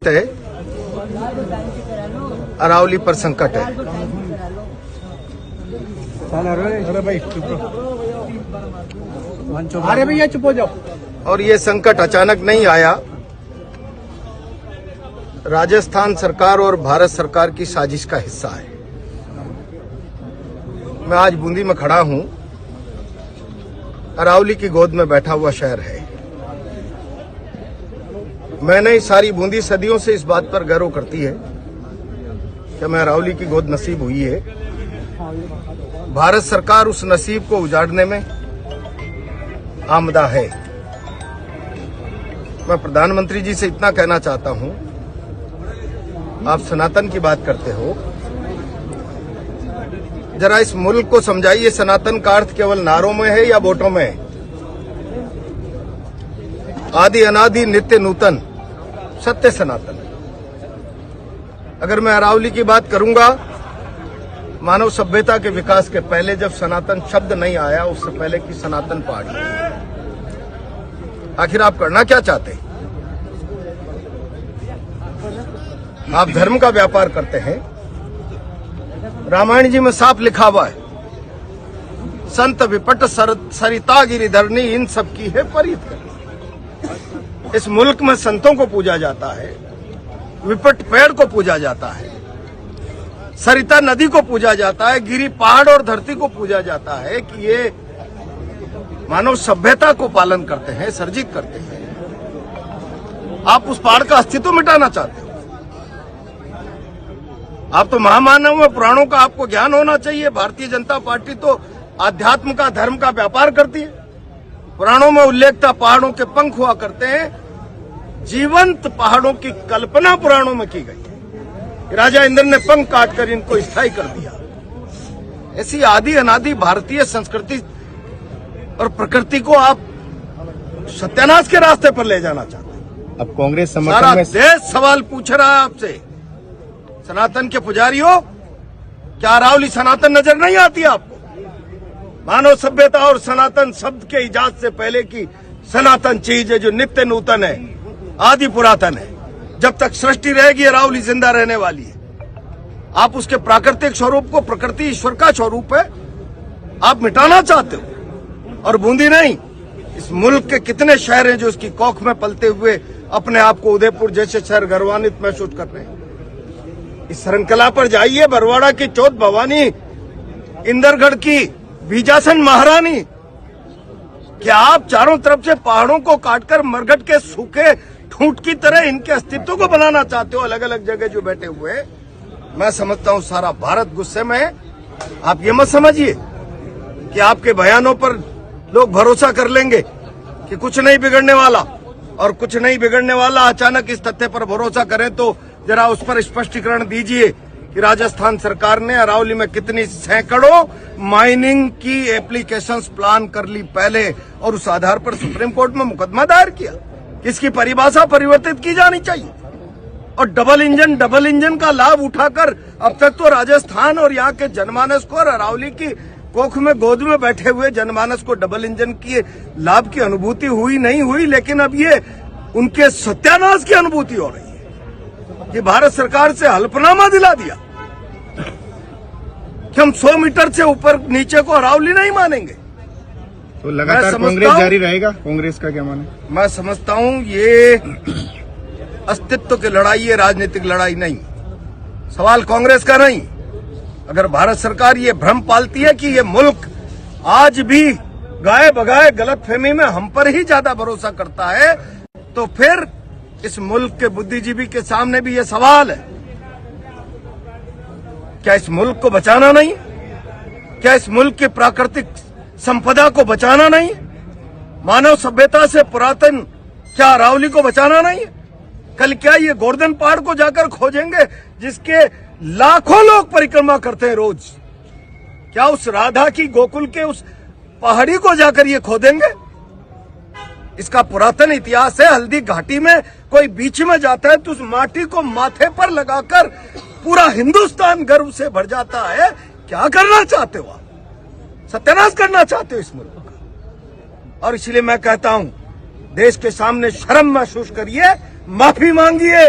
वक्त है, अरावली पर संकट है। अरे भाई अरे भैया चुप हो जाओ। और ये संकट अचानक नहीं आया, राजस्थान सरकार और भारत सरकार की साजिश का हिस्सा है। मैं आज बूंदी में खड़ा हूं, अरावली की गोद में बैठा हुआ शहर है। मैंने इस सारी बूंदी सदियों से इस बात पर गर्व करती है कि मैं अरावली की गोद नसीब हुई है। भारत सरकार उस नसीब को उजाड़ने में आमदा है। मैं प्रधानमंत्री जी से इतना कहना चाहता हूं, आप सनातन की बात करते हो, जरा इस मुल्क को समझाइए, सनातन का अर्थ केवल नारों में है या वोटों में है? आदि अनादि नित्य नूतन सत्य सनातन। अगर मैं अरावली की बात करूंगा, मानव सभ्यता के विकास के पहले जब सनातन शब्द नहीं आया, उससे पहले की सनातन पहाड़ी। आखिर आप करना क्या चाहते हैं? आप धर्म का व्यापार करते हैं। रामायण जी में साफ लिखा हुआ है, संत विपट सरिता गिरिधरनी इन सब की है परित करनी। इस मुल्क में संतों को पूजा जाता है, विपट पेड़ को पूजा जाता है, सरिता नदी को पूजा जाता है, गिरी पहाड़ और धरती को पूजा जाता है कि ये मानव सभ्यता को पालन करते हैं, सर्जित करते हैं। आप उस पहाड़ का अस्तित्व मिटाना चाहते हो। आप तो महामानव में, पुराणों का आपको ज्ञान होना चाहिए। भारतीय जनता पार्टी तो आध्यात्म का, धर्म का व्यापार करती है। पुराणों में उल्लेख था, पहाड़ों के पंख हुआ करते हैं। जीवंत पहाड़ों की कल्पना पुराणों में की गई। राजा इंद्र ने पंख काटकर इनको स्थायी कर दिया। ऐसी आदि अनादि भारतीय संस्कृति और प्रकृति को आप सत्यानाश के रास्ते पर ले जाना चाहते हैं। अब कांग्रेस सारा देश सवाल पूछ रहा है आपसे, सनातन के पुजारियों, क्या अरावली सनातन नजर नहीं आती आपको? मानव सभ्यता और सनातन शब्द के इजाद से पहले की सनातन चीज है, जो नित्य नूतन है, आदि पुरातन है। जब तक सृष्टि रहेगी, अरावली जिंदा रहने वाली है। आप उसके प्राकृतिक स्वरूप को, प्रकृति ईश्वर का स्वरूप है, आप मिटाना चाहते हो। और बूंदी नहीं, इस मुल्क के कितने शहर हैं जो इसकी कोख में पलते हुए अपने आप को उदयपुर जैसे शहर गर्वान्वित महसूस कर रहे हैं। इस श्रृंखला पर जाइए, बरवाड़ा की चौथ भवानी, इंदरगढ़ की बीजासन महारानी। क्या आप चारों तरफ से पहाड़ों को काटकर मरघट के सूखे ठूंठ की तरह इनके अस्तित्व को बनाना चाहते हो? अलग अलग जगह जो बैठे हुए, मैं समझता हूं सारा भारत गुस्से में है। आप ये मत समझिए कि आपके बयानों पर लोग भरोसा कर लेंगे कि कुछ नहीं बिगड़ने वाला, और कुछ नहीं बिगड़ने वाला अचानक इस तथ्य पर भरोसा करें तो जरा उस पर स्पष्टीकरण दीजिए कि राजस्थान सरकार ने अरावली में कितनी सैकड़ों माइनिंग की एप्लीकेशंस प्लान कर ली पहले, और उस आधार पर सुप्रीम कोर्ट में मुकदमा दायर किया। इसकी परिभाषा परिवर्तित की जानी चाहिए। और डबल इंजन का लाभ उठाकर अब तक तो राजस्थान और यहाँ के जनमानस को, और अरावली की कोख में गोद में बैठे हुए जनमानस को डबल इंजन की लाभ की अनुभूति हुई नहीं हुई, लेकिन अब ये उनके सत्यानाश की अनुभूति हो रही है कि भारत सरकार से हल्फनामा दिला दिया कि हम 100 मीटर से ऊपर नीचे को अरावली नहीं मानेंगे। तो लगातार कांग्रेस जारी रहेगा, कांग्रेस का क्या माने? मैं समझता हूं ये अस्तित्व की लड़ाई है, राजनीतिक लड़ाई नहीं। सवाल कांग्रेस का नहीं। अगर भारत सरकार ये भ्रम पालती है कि ये मुल्क आज भी गाए बगाए गलतफहमी में हम पर ही ज्यादा भरोसा करता है, तो फिर इस मुल्क के बुद्धिजीवी के सामने भी ये सवाल है, क्या इस मुल्क को बचाना नहीं? क्या इस मुल्क की प्राकृतिक संपदा को बचाना नहीं? मानव सभ्यता से पुरातन क्या अरावली को बचाना नहीं? कल क्या ये गोवर्धन पहाड़ को जाकर खोजेंगे जिसके लाखों लोग परिक्रमा करते हैं रोज? क्या उस राधा की गोकुल के उस पहाड़ी को जाकर ये खोदेंगे? इसका पुरातन इतिहास है। हल्दी घाटी में कोई बीच में जाता है तो उस माटी को माथे पर लगाकर पूरा हिंदुस्तान गर्व से भर जाता है। क्या करना चाहते हो आप? सत्यानाश करना चाहते हो इस मुल्क का। और इसलिए मैं कहता हूं, देश के सामने शर्म महसूस करिए, माफी मांगिए,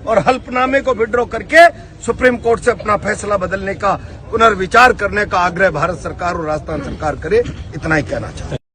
और हल्फनामे को विड्रॉ करके सुप्रीम कोर्ट से अपना फैसला बदलने का पुनर्विचार करने का आग्रह भारत सरकार और राजस्थान सरकार करे, इतना ही कहना चाहता हूं।